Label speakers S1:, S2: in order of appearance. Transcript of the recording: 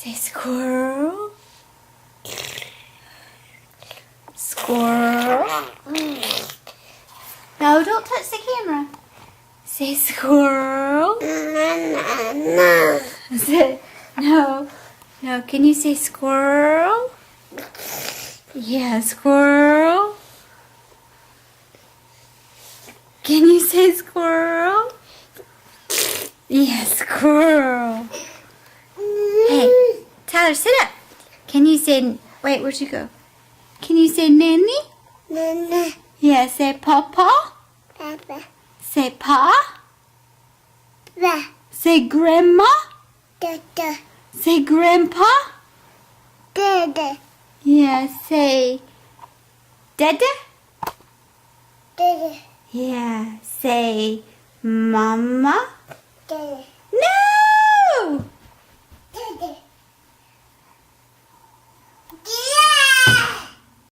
S1: Say squirrel. Squirrel. No, don't touch the camera. Say squirrel.
S2: No.
S1: Say, no. No, can you say squirrel? Yeah, squirrel. Can you say squirrel? Yeah, squirrel. Hey, Tyler, sit up. Can you say, wait, where'd you go? Can you say nanny?
S2: Nana.
S1: Yeah, say papa.
S2: Papa.
S1: Say pa.
S2: Ba.
S1: Say grandma.
S2: Dada.
S1: Say grandpa.
S2: Dada.
S1: Yeah, say dada.
S2: Dada.
S1: Yeah, say mama.
S2: Dada.